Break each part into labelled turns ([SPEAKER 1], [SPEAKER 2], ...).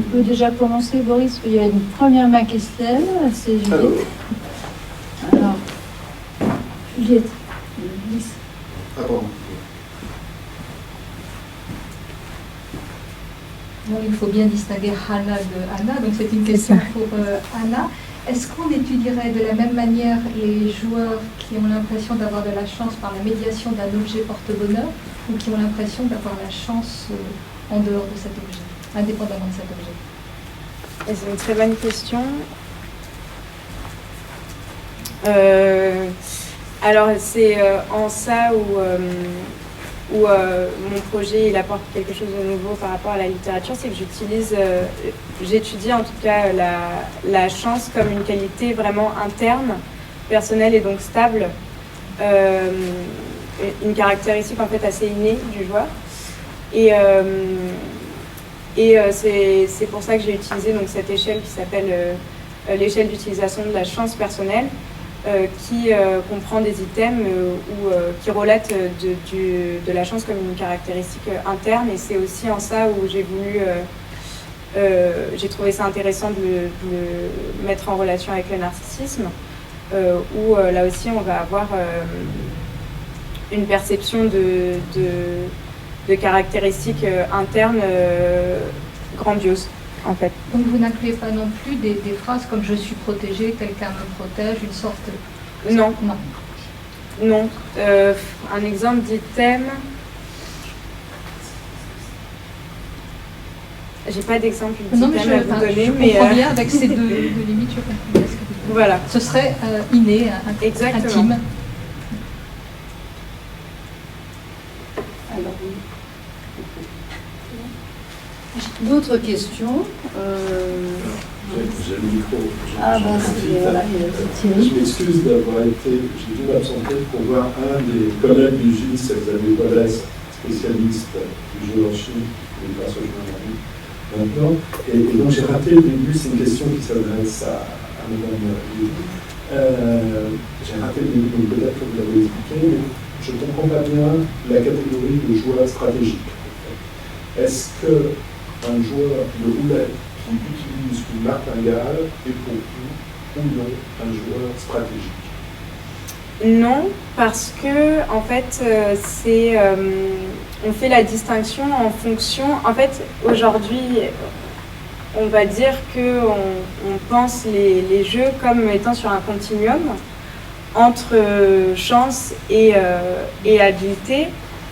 [SPEAKER 1] On peut déjà commencer, Boris, parce qu'il y a une première main qui se lève, c'est Juliette. Alors, Juliette.
[SPEAKER 2] Ah bon.
[SPEAKER 3] Donc, il faut bien distinguer Hana de Anna, donc c'est une question pour Anna. Est-ce qu'on étudierait de la même manière les joueurs qui ont l'impression d'avoir de la chance par la médiation d'un objet porte-bonheur ou qui ont l'impression d'avoir la chance en dehors de cet objet, indépendamment de cet objet?
[SPEAKER 4] Et c'est une très bonne question. Alors c'est en ça où mon projet il apporte quelque chose de nouveau par rapport à la littérature, c'est que j'étudie en tout cas la chance comme une qualité vraiment interne, personnelle et donc stable, une caractéristique en fait assez innée du joueur. Et c'est pour ça que j'ai utilisé donc cette échelle qui s'appelle l'échelle d'utilisation de la chance personnelle, qui comprend des items qui relatent de la chance comme une caractéristique interne. Et c'est aussi en ça où j'ai trouvé ça intéressant de le mettre en relation avec le narcissisme, où là aussi on va avoir une perception de caractéristiques internes grandioses, en fait.
[SPEAKER 3] Donc vous n'incluez pas non plus des phrases comme « je suis protégée, quelqu'un me protège », une sorte de...
[SPEAKER 4] Non.
[SPEAKER 3] Non.
[SPEAKER 4] Non. Un exemple d'item... J'ai pas d'exemple d'item à vous donner,
[SPEAKER 3] je comprends bien avec ces deux limites, je comprends bien ce que vous dites.
[SPEAKER 4] Voilà.
[SPEAKER 3] Ce serait inné,
[SPEAKER 4] exactement.
[SPEAKER 3] Intime.
[SPEAKER 1] Alors, oui. D'autres questions
[SPEAKER 2] J'ai le micro.
[SPEAKER 1] Ah bon, voilà, Thierry.
[SPEAKER 2] Je m'excuse d'avoir été, j'ai dû m'absenter pour voir un des collègues du GIS, Xavier Pollès, spécialiste du jeu en Chine, il passe au jeu maintenant. Et donc j'ai raté le début, c'est une question qui s'adresse à Mme Lévy. J'ai raté le début, donc peut-être que vous l'avez expliqué, mais je ne comprends pas bien la catégorie de joueur stratégique. Est-ce qu'un joueur de roulette qui utilise une martingale est pour vous ou non un joueur stratégique?
[SPEAKER 4] Non, parce que en fait, on fait la distinction en fonction. En fait, aujourd'hui, on va dire que on pense les jeux comme étant sur un continuum entre chance et habileté,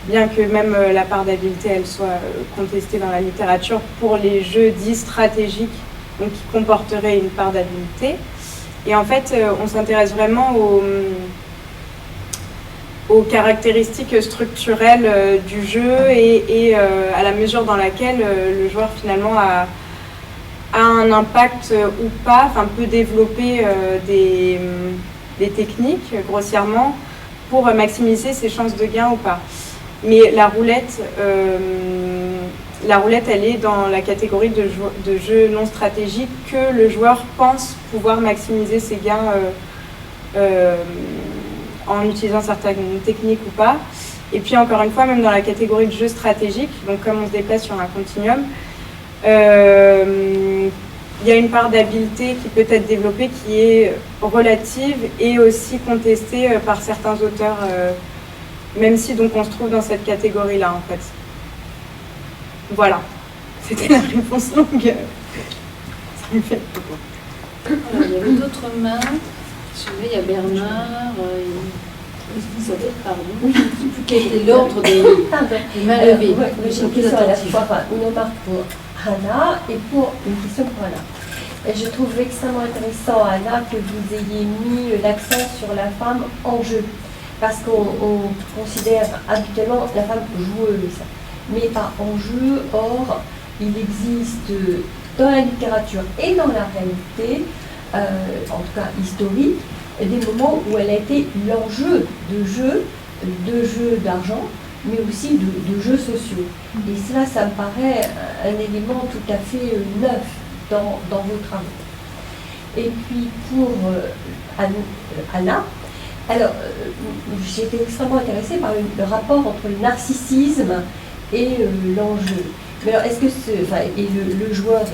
[SPEAKER 4] bien que même la part d'habileté elle soit contestée dans la littérature pour les jeux dits stratégiques, donc qui comporteraient une part d'habileté. Et en fait, on s'intéresse vraiment aux caractéristiques structurelles du jeu et à la mesure dans laquelle le joueur finalement a un impact ou pas, enfin peut développer des techniques grossièrement pour maximiser ses chances de gain ou pas. Mais la roulette elle est dans la catégorie de jeu non stratégique que le joueur pense pouvoir maximiser ses gains en utilisant certaines techniques ou pas. Et puis encore une fois, même dans la catégorie de jeu stratégique, donc comme on se déplace sur un continuum, il y a une part d'habileté qui peut être développée qui est relative et aussi contestée par certains auteurs, même si donc on se trouve dans cette catégorie-là en fait. Voilà, c'était la réponse longue. Ça me fait beaucoup.
[SPEAKER 1] Alors, il y avait d'autres mains. Je sais, il y a Bernard, Elisabeth, pardon. Je ne sais plus quel était l'ordre des mains levées.
[SPEAKER 5] J'ai une question à la fois, une remarque pour Hana et pour une question pour Anna. Et je trouve extrêmement intéressant, Anna, que vous ayez mis l'accent sur la femme en jeu. Parce qu'on considère habituellement la femme joueuse, mais pas en jeu. Or, il existe dans la littérature et dans la réalité, en tout cas historique, des moments où elle a été l'enjeu de jeux d'argent, mais aussi de jeux sociaux. Et cela, ça me paraît un élément tout à fait neuf dans vos travaux. Et puis pour Anna, alors j'ai été extrêmement intéressée par le rapport entre le narcissisme et l'enjeu. Mais alors, est-ce que et le joueur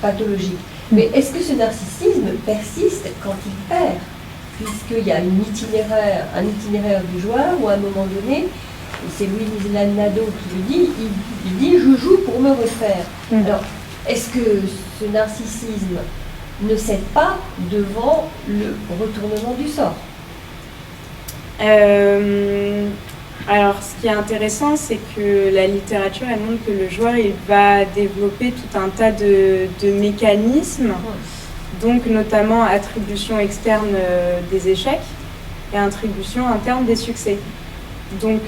[SPEAKER 5] pathologique. Mais est-ce que ce narcissisme persiste quand il perd? Puisqu'il y a un itinéraire du joueur où à un moment donné, c'est Louis Lanado qui le dit, il dit « je joue pour me refaire ». Alors, est-ce que ce narcissisme ne cède pas devant le retournement du sort?
[SPEAKER 4] Alors, ce qui est intéressant, c'est que la littérature, elle montre que le joueur, il va développer tout un tas de mécanismes, donc notamment attribution externe des échecs et attribution interne des succès. Donc,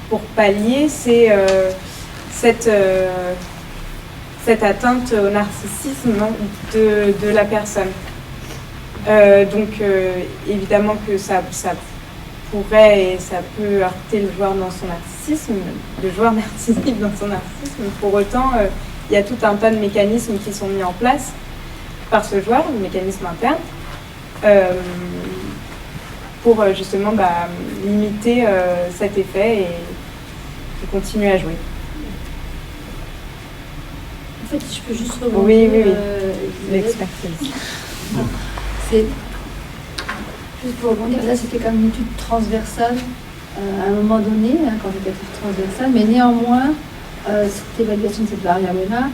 [SPEAKER 4] pour pallier, c'est cette atteinte au narcissisme de la personne. Évidemment que ça pourrait et ça peut heurter le joueur dans son narcissisme, le joueur narcissique dans son narcissisme. Pour autant, il y a tout un tas de mécanismes qui sont mis en place par ce joueur, le mécanisme interne, pour justement limiter cet effet et continuer à jouer.
[SPEAKER 1] En fait, je peux juste rebondir.
[SPEAKER 4] Oui. L'expertise.
[SPEAKER 1] C'est juste pour rebondir, là c'était comme une étude transversale à un moment donné, quantitative transversale, mais néanmoins, cette évaluation de cette variable-là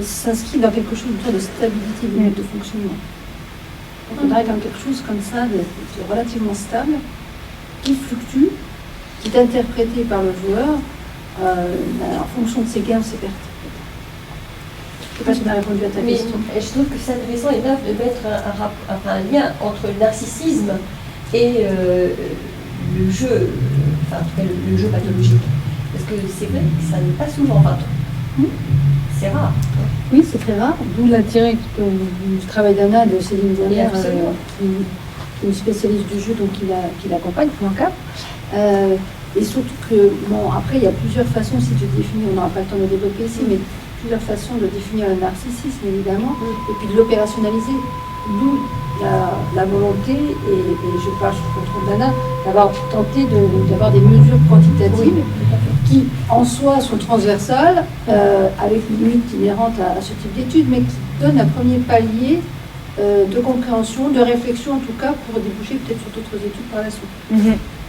[SPEAKER 1] s'inscrit dans quelque chose autour de stabilité du mode de fonctionnement. Donc on dirait comme quelque chose comme ça, de relativement stable, qui fluctue, qui est interprété par le joueur en fonction de ses gains ou ses pertes. Je ne sais pas si on a répondu à ta question.
[SPEAKER 5] Je trouve que c'est intéressant et de mettre un lien entre le narcissisme et le jeu, enfin en tout cas le jeu pathologique. Parce que c'est vrai que ça n'est pas souvent, c'est rare.
[SPEAKER 1] Oui, c'est très rare, d'où l'intérêt du travail d'Anna, de Céline Zerner, qui est une spécialiste du jeu, donc qui l'accompagne, qui l'encadre. Et surtout que, après, il y a plusieurs façons, si tu définis, on n'aura pas le temps de le développer ici, mais plusieurs façons de définir le narcissisme, évidemment, et puis de l'opérationnaliser. D'où la volonté, et je parle sous le contrôle d'Anna, d'avoir tenté d'avoir des mesures quantitatives qui, en soi, sont transversales, avec une limite inhérente à ce type d'études, mais qui donnent un premier palier de compréhension, de réflexion, en tout cas, pour déboucher peut-être sur d'autres études par la suite.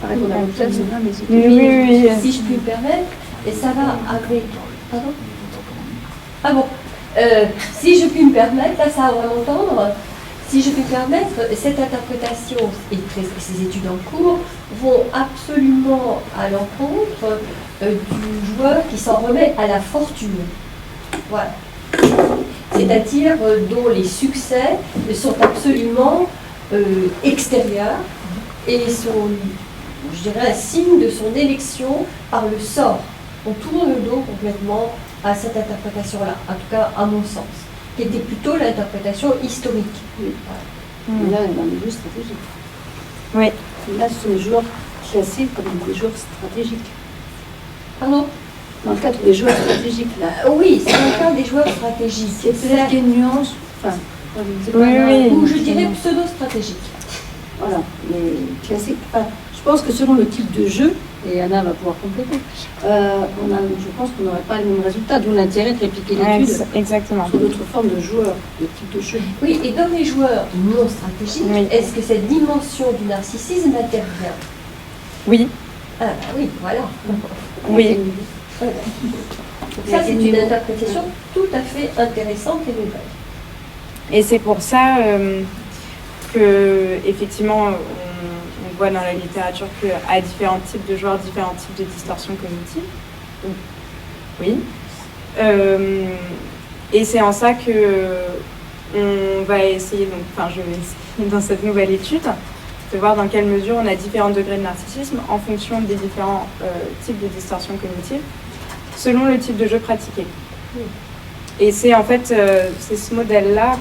[SPEAKER 1] Pareil qu'on a peut-être, c'est vrai, mais c'est...
[SPEAKER 5] Oui. Si je puis me permettre, et ça va avec... Pardon ? Ah bon, si je puis me permettre, là ça va m'entendre, si je puis me permettre, cette interprétation et ces études en cours vont absolument à l'encontre du joueur qui s'en remet à la fortune. Voilà. C'est-à-dire dont les succès sont absolument extérieurs et sont, je dirais, un signe de son élection par le sort. On tourne le dos complètement à cette interprétation-là, en tout cas à mon sens, qui était plutôt l'interprétation historique.
[SPEAKER 1] Oui. Là, dans les jeux stratégiques.
[SPEAKER 4] Oui.
[SPEAKER 1] Là, ce sont les joueurs classés comme des joueurs stratégiques.
[SPEAKER 5] Pardon ?
[SPEAKER 1] Dans le cadre des joueurs stratégiques, là.
[SPEAKER 5] Oui, c'est le cas des joueurs stratégiques.
[SPEAKER 1] C'est peut-être une nuance, enfin,
[SPEAKER 5] ou je dirais pseudo-stratégique.
[SPEAKER 1] Voilà, mais classique. Enfin, je pense que selon le type de jeu, et Anna va pouvoir compléter, je pense qu'on n'aurait pas les mêmes résultats, d'où l'intérêt de répliquer l'étude
[SPEAKER 4] exactement.
[SPEAKER 1] sur d'autres formes de joueurs, de type de jeu.
[SPEAKER 5] Oui, et dans les joueurs non stratégiques, est-ce que cette dimension du narcissisme intervient ?
[SPEAKER 4] Oui.
[SPEAKER 5] Ah bah oui, voilà.
[SPEAKER 4] Oui.
[SPEAKER 5] Voilà. Ça, c'est une interprétation tout à fait intéressante et nouvelle.
[SPEAKER 4] Et c'est pour ça que, effectivement, on voit dans la littérature qu'à différents types de joueurs, différents types de distorsions cognitives. Oui. Et c'est en ça que on va essayer, je vais essayer dans cette nouvelle étude, de voir dans quelle mesure on a différents degrés de narcissisme en fonction des différents types de distorsions cognitives, selon le type de jeu pratiqué. Et c'est en fait c'est ce modèle-là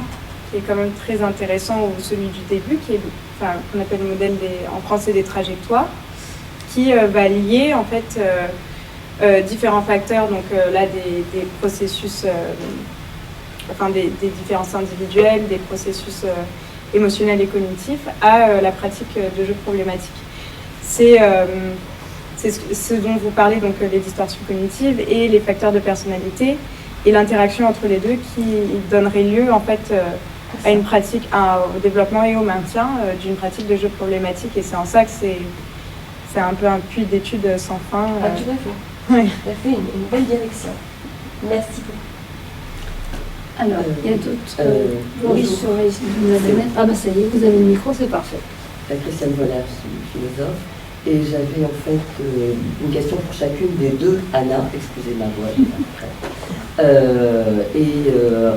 [SPEAKER 4] qui est quand même très intéressant, ou celui du début, qui est qu'on appelle le modèle en français des trajectoires, qui va lier en fait différents facteurs, donc là des processus, des différences individuelles, des processus émotionnels et cognitifs à la pratique de jeux problématiques. C'est ce dont vous parlez, donc les distorsions cognitives et les facteurs de personnalité et l'interaction entre les deux qui donnerait lieu en fait à une pratique, au développement et au maintien d'une pratique de jeu problématique. Et c'est en ça que c'est un peu un puits d'études sans fin.
[SPEAKER 5] Ah, tout à fait.
[SPEAKER 4] Ouais.
[SPEAKER 5] Tout à fait, une belle direction. Merci beaucoup.
[SPEAKER 1] Alors, il y a d'autres. Maurice, vous avez mettre. Ah, bah ça y est, vous avez le micro, c'est parfait.
[SPEAKER 6] Christiane Vollard, je suis philosophe, et j'avais en fait une question pour chacune des deux Anna, excusez ma voix, après.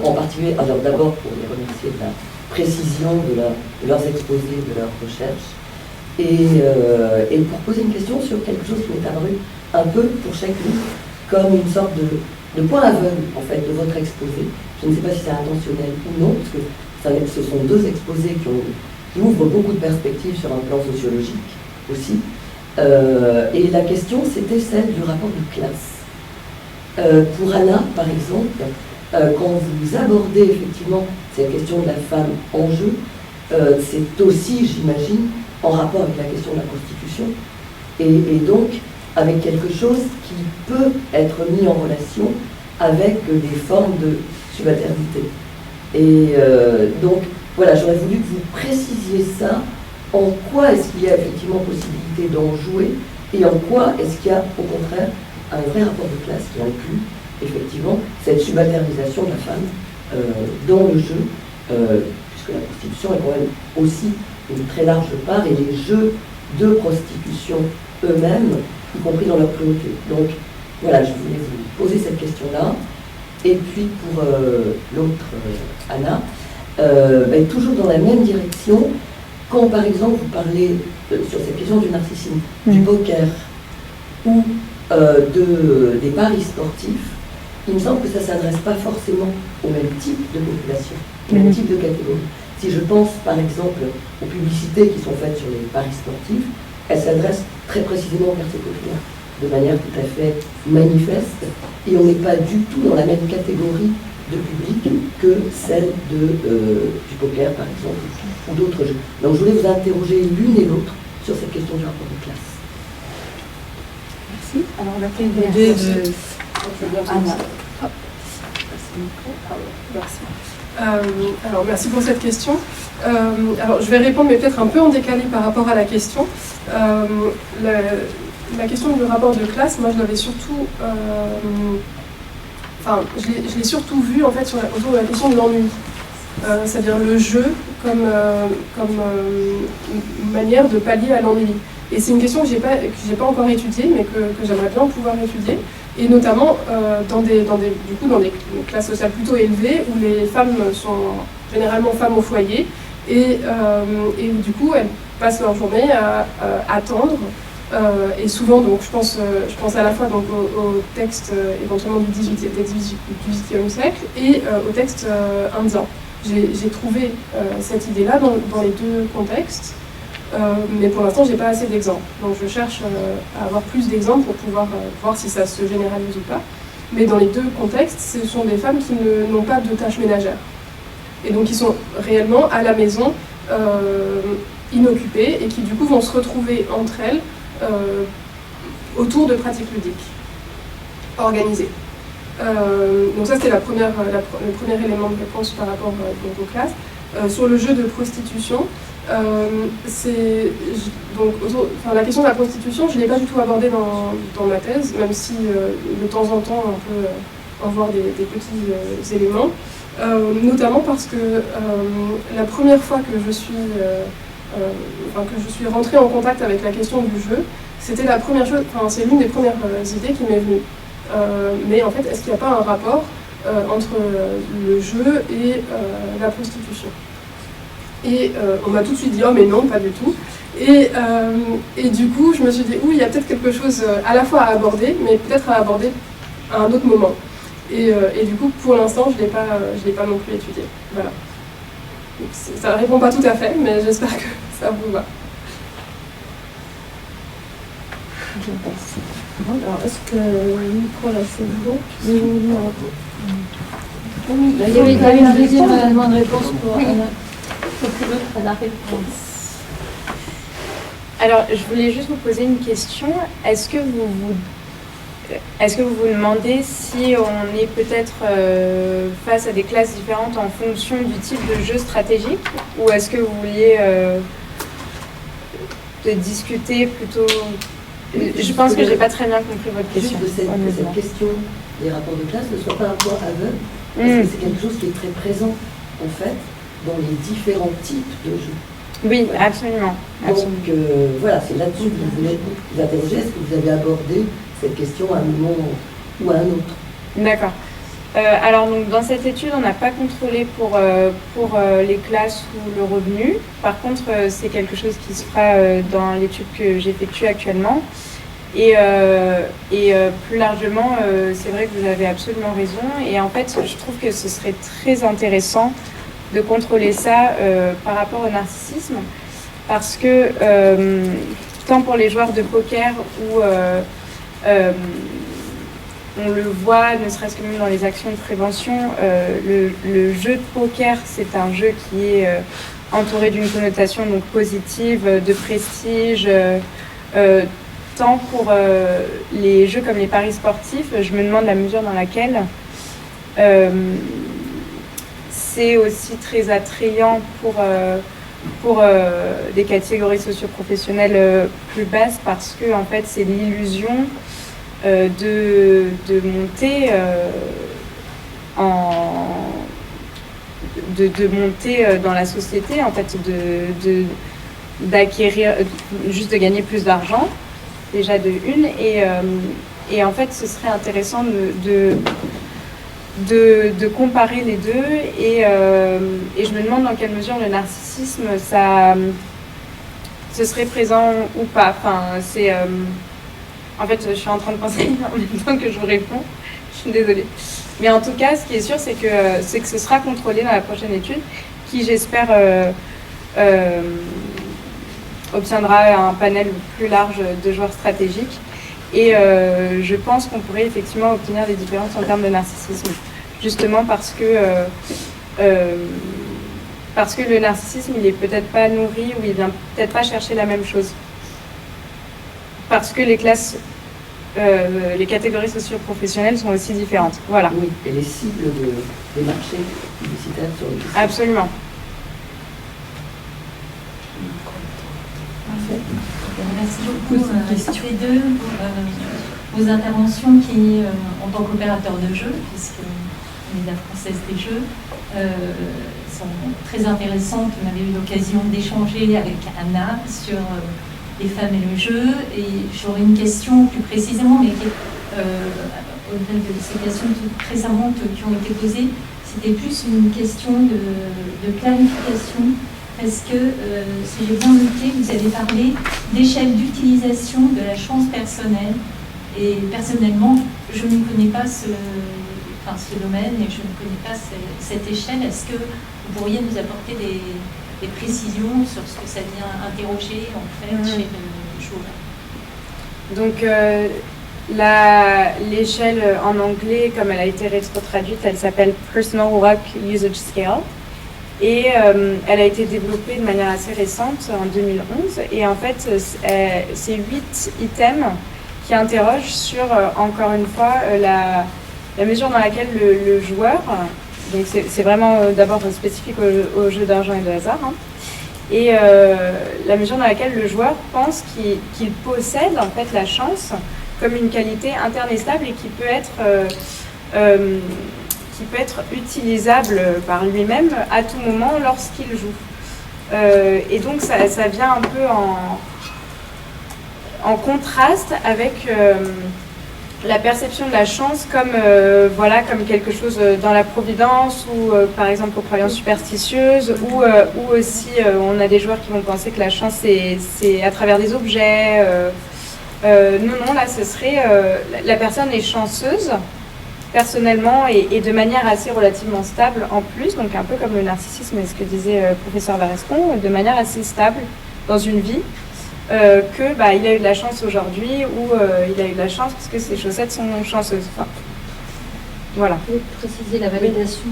[SPEAKER 6] En particulier, alors d'abord pour les remercier de la précision de leurs exposés, de leurs recherches, et pour poser une question sur quelque chose qui m'est apparu un peu pour chacune comme une sorte de point aveugle en fait de votre exposé. Je ne sais pas si c'est intentionnel ou non, parce que ce sont deux exposés qui ouvrent beaucoup de perspectives sur un plan sociologique aussi. Et la question, c'était celle du rapport de classe. Pour Anna, par exemple, quand vous abordez effectivement cette question de la femme en jeu, c'est aussi, j'imagine, en rapport avec la question de la prostitution, et donc avec quelque chose qui peut être mis en relation avec des formes de subalternité. Et donc, voilà, j'aurais voulu que vous précisiez ça. En quoi est-ce qu'il y a effectivement possibilité d'en jouer, et en quoi est-ce qu'il y a au contraire un vrai rapport de classe qui inclut effectivement cette subalternisation de la femme dans le jeu, puisque la prostitution est quand même aussi une très large part, et les jeux de prostitution eux-mêmes, y compris dans leur cruauté. Donc voilà, je voulais vous poser cette question-là. Et puis pour l'autre, Anna, toujours dans la même direction, quand par exemple vous parlez sur cette question du narcissisme, du poker ou des paris sportifs, il me semble que ça ne s'adresse pas forcément au même type de population, au même type de catégorie. Si je pense par exemple aux publicités qui sont faites sur les paris sportifs, elles s'adressent très précisément aux quartiers populaires, de manière tout à fait manifeste, et on n'est pas du tout dans la même catégorie de public que celle du poker par exemple, ou d'autres jeux. Donc je voulais vous interroger l'une et l'autre sur cette question du rapport de classe.
[SPEAKER 1] Merci. Alors, laquelle des deux Anna.
[SPEAKER 7] Merci. Alors, merci pour cette question. Alors, je vais répondre, mais peut-être un peu en décalé par rapport à la question. La question du rapport de classe, moi, je l'avais surtout... je l'ai surtout vu, en fait, autour de la question de l'ennui. C'est-à-dire le jeu comme manière de pallier à l'ennui. Et c'est une question que j'ai pas encore étudiée, mais que j'aimerais bien pouvoir étudier, et notamment dans des classes sociales plutôt élevées, où les femmes sont généralement femmes au foyer, et où du coup elles passent leur journée à attendre, et souvent, donc je pense à la fois donc au texte éventuellement du XVIIIe siècle et au texte indien. J'ai trouvé cette idée-là dans les deux contextes. Mais pour l'instant, j'ai pas assez d'exemples. Donc je cherche à avoir plus d'exemples pour pouvoir voir si ça se généralise ou pas. Mais dans les deux contextes, ce sont des femmes qui n'ont pas de tâches ménagères. Et donc qui sont réellement à la maison, inoccupées, et qui du coup vont se retrouver entre elles autour de pratiques ludiques organisées. Donc ça, c'était le premier élément de réponse par rapport donc aux classes. Sur le jeu de prostitution, la question de la prostitution, je ne l'ai pas du tout abordée dans ma thèse, même si de temps en temps on peut en voir des petits éléments, notamment parce que la première fois que je suis rentrée en contact avec la question du jeu, c'était la première chose, c'est l'une des premières idées qui m'est venue. Mais en fait, est-ce qu'il n'y a pas un rapport entre le jeu et la prostitution ? Et on m'a tout de suite dit « Oh mais non, pas du tout ». Et du coup, je me suis dit « Oui, il y a peut-être quelque chose à la fois à aborder, mais peut-être à aborder à un autre moment ». Et du coup, pour l'instant, je l'ai pas non plus étudié. Voilà. Donc, ça ne répond pas tout à fait, mais j'espère que ça vous va.
[SPEAKER 1] Merci. Bon, alors, est-ce que le micro là c'est bon? Oui, il y avait quand même une deuxième demande de réponse pour Anna. À la réponse.
[SPEAKER 4] Alors, je voulais juste vous poser une question. Est-ce que vous est-ce que vous vous demandez si on est peut-être face à des classes différentes en fonction du type de jeu stratégique, ou est-ce que vous vouliez peut-être discuter plutôt... Je pense que j'ai pas très bien compris votre question.
[SPEAKER 6] Juste que cette question des rapports de classe ne soit pas un point aveugle, parce que c'est quelque chose qui est très présent, en fait, dans les différents types de jeux.
[SPEAKER 4] Oui, absolument.
[SPEAKER 6] Donc voilà, c'est là-dessus que vous voulez vous interroger. Est-ce que vous avez abordé cette question à un moment ou à un autre?
[SPEAKER 4] D'accord. Alors donc, dans cette étude, on n'a pas contrôlé pour les classes ou le revenu. Par contre, c'est quelque chose qui se fera dans l'étude que j'effectue actuellement. Et plus largement, c'est vrai que vous avez absolument raison. Et en fait, je trouve que ce serait très intéressant de contrôler ça par rapport au narcissisme. Parce que tant pour les joueurs de poker où on le voit, ne serait-ce que même dans les actions de prévention, le jeu de poker, c'est un jeu qui est entouré d'une connotation donc positive, de prestige. Tant pour les jeux comme les paris sportifs, je me demande la mesure dans laquelle c'est aussi très attrayant pour des catégories socio-professionnelles plus basses, parce que en fait c'est l'illusion de monter de monter dans la société, en fait d'acquérir, juste de gagner plus d'argent déjà de une, et en fait ce serait intéressant de comparer les deux, et je me demande dans quelle mesure le narcissisme ce serait présent ou pas. Enfin, en fait, je suis en train de penser en même temps que je vous réponds. Je suis désolée. Mais en tout cas, ce qui est sûr, c'est que ce sera contrôlé dans la prochaine étude, qui, j'espère, obtiendra un panel plus large de joueurs stratégiques. Et je pense qu'on pourrait effectivement obtenir des différences en termes de narcissisme. Justement parce que le narcissisme, il est peut-être pas nourri, ou il vient peut-être pas chercher la même chose. Parce que les classes, les catégories socio-professionnelles sont aussi différentes. Voilà.
[SPEAKER 6] Oui, et les cibles des marchés publicitaires sur les questions.
[SPEAKER 4] Absolument.
[SPEAKER 8] Merci beaucoup tous les deux pour vos interventions qui, en tant qu'opérateurs de jeu, puisque on est la Française des Jeux, sont très intéressantes. On avait eu l'occasion d'échanger avec Anna sur les femmes et le jeu, et j'aurais une question plus précisément, mais qui est au-delà de ces questions très savantes qui ont été posées, c'était plus une question de clarification, parce que, si j'ai bien noté, vous avez parlé d'échelle d'utilisation de la chance personnelle, et personnellement, je ne connais pas ce domaine, et je ne connais pas cette échelle. Est-ce que vous pourriez nous apporter des précisions sur ce que ça vient interroger en fait chez le joueur?
[SPEAKER 4] Donc l'échelle en anglais, comme elle a été rétro-traduite, elle s'appelle Personal Luck Usage Scale, et elle a été développée de manière assez récente, en 2011, et en fait c'est 8 items qui interrogent sur, encore une fois, la mesure dans laquelle le joueur, donc c'est vraiment d'abord spécifique au jeu d'argent et de hasard, hein, et la mesure dans laquelle le joueur pense qu'il possède en fait la chance comme une qualité interne et stable, et qui peut être utilisable par lui-même à tout moment lorsqu'il joue. Et donc ça vient un peu en contraste avec la perception de la chance comme quelque chose dans la providence, ou par exemple aux croyances superstitieuses, ou aussi on a des joueurs qui vont penser que la chance c'est à travers des objets. Non, là ce serait la personne est chanceuse personnellement, et de manière assez relativement stable en plus, donc un peu comme le narcissisme et ce que disait le professeur Varescon, de manière assez stable dans une vie. Il a eu de la chance aujourd'hui, ou il a eu de la chance parce que ses chaussettes sont chanceuses. Enfin, voilà.
[SPEAKER 1] Vous pouvez préciser la validation?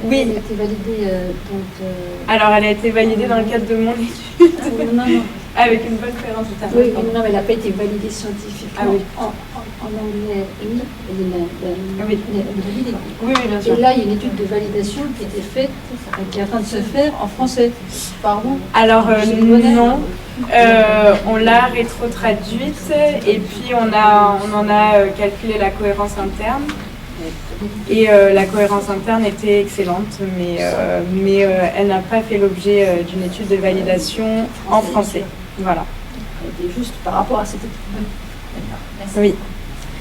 [SPEAKER 4] Oui.
[SPEAKER 1] Elle a été validée
[SPEAKER 4] Alors, elle a été validée dans le cadre de mon étude.
[SPEAKER 1] non.
[SPEAKER 4] Avec une bonne référence.
[SPEAKER 1] Oui, non, mais elle n'a pas été validée scientifiquement.
[SPEAKER 4] Ah oui.
[SPEAKER 1] en anglais
[SPEAKER 4] Oui. Oui, bien sûr.
[SPEAKER 1] Et là, il y a une étude de validation qui a été faite, qui est en train de se faire en français. Pardon.
[SPEAKER 4] Alors non, on l'a rétro-traduite et puis on en a calculé la cohérence interne. Et la cohérence interne était excellente, mais elle n'a pas fait l'objet d'une étude de validation en français. Voilà.
[SPEAKER 1] Et juste par rapport à cette étude.
[SPEAKER 4] Oui.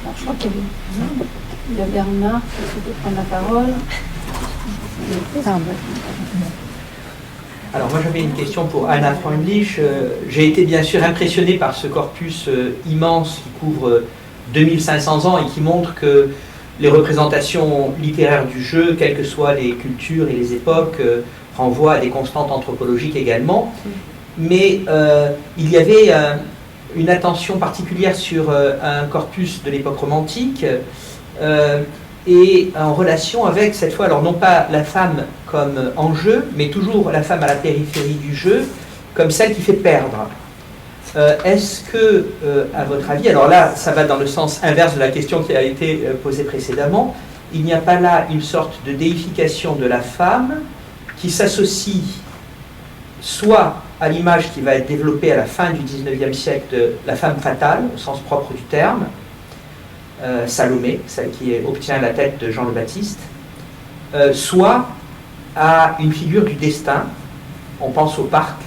[SPEAKER 1] Alors, je crois qu'il y a Bernard qui souhaite prendre la parole.
[SPEAKER 9] Alors moi j'avais une question pour Anna Freundlich. J'ai été bien sûr impressionné par ce corpus immense qui couvre 2500 ans et qui montre que les représentations littéraires du jeu, quelles que soient les cultures et les époques, renvoient à des constantes anthropologiques également. Mais il y avait une attention particulière sur un corpus de l'époque romantique et en relation avec, cette fois, alors non pas la femme comme enjeu, mais toujours la femme à la périphérie du jeu, comme celle qui fait perdre. Est-ce que, à votre avis, alors là, ça va dans le sens inverse de la question qui a été posée précédemment, il n'y a pas là une sorte de déification de la femme qui s'associe soit à l'image qui va être développée à la fin du XIXe siècle de la femme fatale, au sens propre du terme, Salomé, celle qui obtient la tête de Jean le Baptiste, soit à une figure du destin, on pense au parc.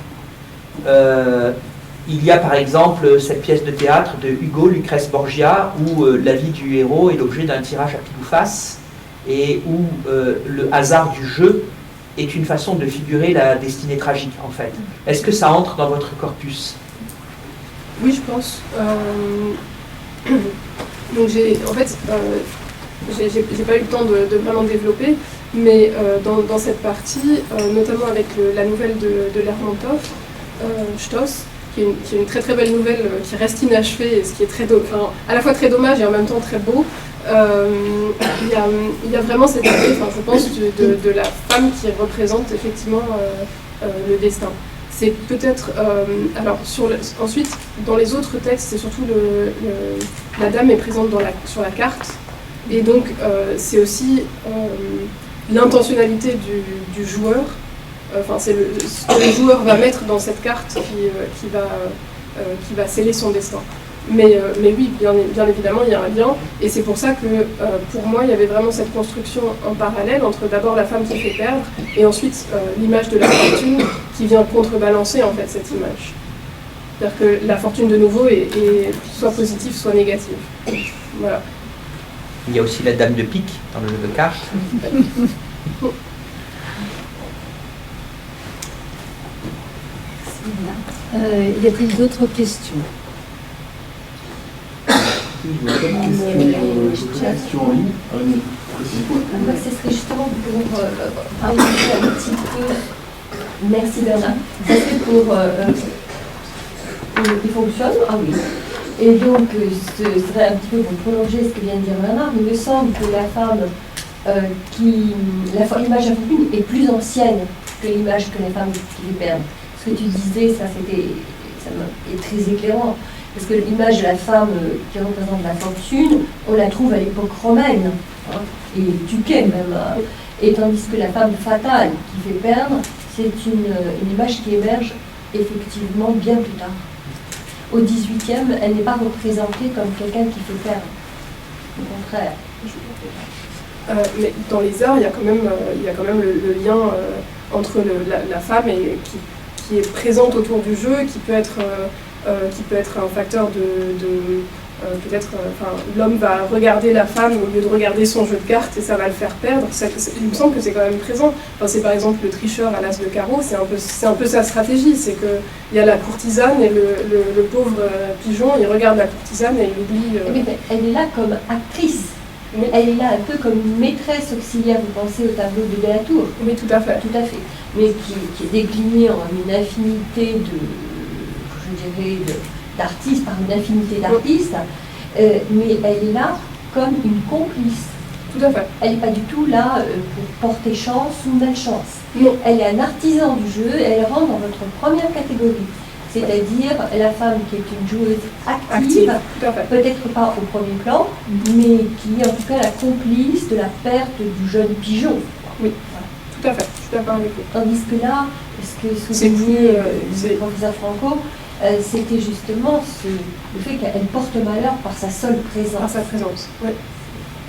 [SPEAKER 9] Il y a par exemple cette pièce de théâtre de Hugo, Lucrèce Borgia, où la vie du héros est l'objet d'un tirage à pile ou face, et où le hasard du jeu est une façon de figurer la destinée tragique, en fait. Est-ce que ça entre dans votre corpus?
[SPEAKER 7] Oui, je pense. Donc j'ai pas eu le temps de vraiment développer, mais dans cette partie, notamment avec la nouvelle de Lermontov, Stoss, qui est une très très belle nouvelle qui reste inachevée, et ce qui est à la fois très dommage et en même temps très beau. Il y a vraiment cette idée, je pense, de la femme qui représente effectivement le destin. C'est peut-être... ensuite, dans les autres textes, c'est surtout la dame est présente sur la carte, et donc c'est aussi l'intentionnalité du joueur. C'est ce que le joueur va mettre dans cette carte qui va sceller son destin. Mais oui, bien évidemment, il y a un lien, et c'est pour ça que, pour moi, il y avait vraiment cette construction en parallèle entre d'abord la femme qui fait perdre, et ensuite l'image de la fortune qui vient contrebalancer en fait cette image. C'est-à-dire que la fortune, de nouveau, est soit positive, soit négative. Voilà.
[SPEAKER 9] Il y a aussi la dame de pique dans le jeu de cartes.
[SPEAKER 1] Y a-t-il d'autres questions?
[SPEAKER 2] Question en ligne.
[SPEAKER 5] Moi, ce serait justement pour parler un petit peu. Merci Bernard. Ça c'est pour il fonctionne. Ah oui. Et donc, ce serait un petit peu pour prolonger ce que vient de dire Bernard. Il me semble que la femme l'image à fortune est plus ancienne que l'image que les femmes qui les perdent. Ce que tu disais, ça est très éclairant. Parce que l'image de la femme qui représente la fortune, on la trouve à l'époque romaine, et Tuquet même. Et tandis que la femme fatale qui fait perdre, c'est une image qui émerge effectivement bien plus tard. Au XVIIIe, elle n'est pas représentée comme quelqu'un qui fait perdre. Au contraire.
[SPEAKER 7] Mais dans les arts, il y a quand même le lien entre la femme qui est présente autour du jeu, qui peut être un facteur l'homme va regarder la femme au lieu de regarder son jeu de cartes et ça va le faire perdre. Il me semble que c'est quand même présent. C'est par exemple le tricheur à l'as de carreau, c'est un peu sa stratégie, c'est qu'il y a la courtisane et le pauvre pigeon, il regarde la courtisane et il oublie...
[SPEAKER 5] Oui, mais elle est là comme actrice. Oui. Elle est là un peu comme une maîtresse auxiliaire, vous pensez au tableau de Delatour.
[SPEAKER 7] Oui, tout à fait.
[SPEAKER 5] Tout à fait. Mais qui est déclinée en une infinité d'artistes, par une infinité d'artistes, mais elle est là comme une complice.
[SPEAKER 7] Tout à fait.
[SPEAKER 5] Elle n'est pas du tout là pour porter chance ou malchance.
[SPEAKER 7] Non.
[SPEAKER 5] Elle est un artisan du jeu, elle rentre dans votre première catégorie. c'est-à-dire la femme qui est une joueuse active,
[SPEAKER 7] tout à fait.
[SPEAKER 5] peut-être pas au premier plan, mais qui est en tout cas la complice de la perte du jeune pigeon.
[SPEAKER 7] Oui, tout à fait, je suis d'accord avec vous.
[SPEAKER 5] Tandis que là, ce que
[SPEAKER 7] C'est plus,
[SPEAKER 5] soulignait
[SPEAKER 7] c'est-
[SPEAKER 5] le professeur Franco, c'était justement le fait qu'elle porte malheur par sa seule présence.
[SPEAKER 7] Par sa présence, oui.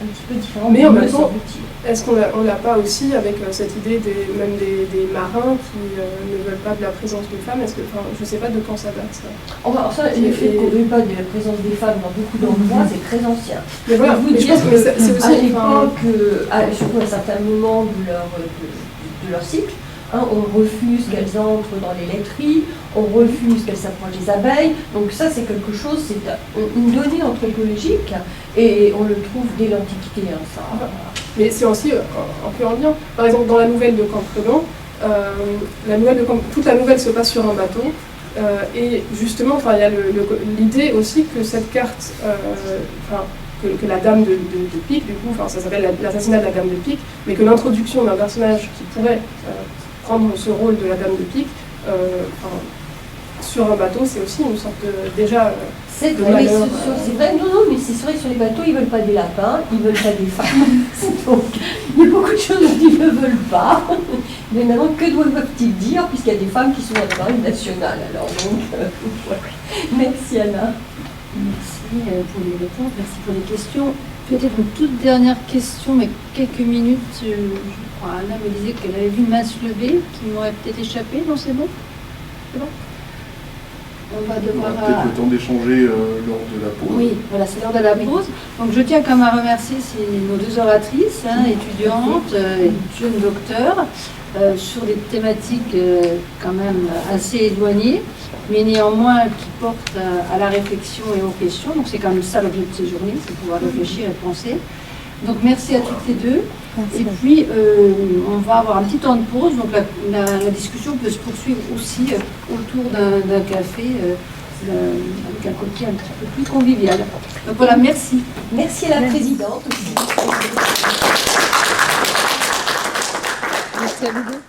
[SPEAKER 5] Un petit peu différent.
[SPEAKER 7] Mais en
[SPEAKER 5] me
[SPEAKER 7] même temps,
[SPEAKER 5] semble-t-il.
[SPEAKER 7] Est-ce qu'on l'a pas aussi avec cette idée même des marins qui ne veulent pas de la présence de femmes? Est-ce que, enfin, je ne sais pas de quand ça date, ça.
[SPEAKER 5] Alors ça, le fait qu'on ne veut pas de la présence des femmes dans beaucoup d'endroits, c'est très ancien.
[SPEAKER 7] Mais voilà,
[SPEAKER 5] Je peux vous
[SPEAKER 7] mais je
[SPEAKER 5] dire
[SPEAKER 7] pense que c'est
[SPEAKER 5] à
[SPEAKER 7] aussi... enfin,
[SPEAKER 5] l'époque, surtout à un certain moment de leur cycle, hein, on refuse qu'elles entrent dans les laiteries, on refuse qu'elles s'approchent des abeilles. Donc ça, c'est quelque chose, c'est une donnée anthropologique et on le trouve dès l'Antiquité. Hein, ça.
[SPEAKER 7] Mais c'est aussi un peu en lien. Par exemple, dans la nouvelle de Campredon, toute la nouvelle se passe sur un bateau. Et justement, enfin, il y a l'idée aussi que cette carte, que la dame de Pique, du coup, ça s'appelle l'assassinat de la dame de Pique, mais que l'introduction d'un personnage qui pourrait prendre ce rôle de la dame de Pique sur un bateau, c'est aussi une sorte déjà
[SPEAKER 5] c'est
[SPEAKER 7] de
[SPEAKER 5] vrai,
[SPEAKER 7] malheur.
[SPEAKER 5] c'est vrai, non, mais c'est vrai que sur les bateaux, ils veulent pas des lapins, ils veulent pas des femmes. Donc, il y a beaucoup de choses dont ils ne veulent pas. Mais maintenant, que doivent-ils dire, puisqu'il y a des femmes qui sont dans la marine nationale. Alors, donc, voilà. Merci Anna.
[SPEAKER 1] Merci pour les réponses, merci pour les questions. Peut-être une toute dernière question, mais quelques minutes. Je crois Anna me disait qu'elle avait vu une main se lever, qui m'aurait peut-être échappé. Non, c'est bon? C'est bon? On va
[SPEAKER 10] On
[SPEAKER 1] devoir...
[SPEAKER 10] aura peut-être le temps d'échanger lors de la pause.
[SPEAKER 1] Oui, voilà, c'est l'heure de la pause. Donc je tiens quand même à remercier nos deux oratrices, étudiantes, jeunes docteurs, sur des thématiques quand même assez éloignées, mais néanmoins qui portent à la réflexion et aux questions. Donc c'est quand même ça l'objet de ces journées, c'est pouvoir réfléchir et penser. Donc merci à toutes les deux. Et puis on va avoir un petit temps de pause, donc la discussion peut se poursuivre aussi autour d'un café avec un côté un petit peu plus convivial. Donc voilà, merci.
[SPEAKER 5] Merci à la présidente aussi.
[SPEAKER 1] Merci à vous deux.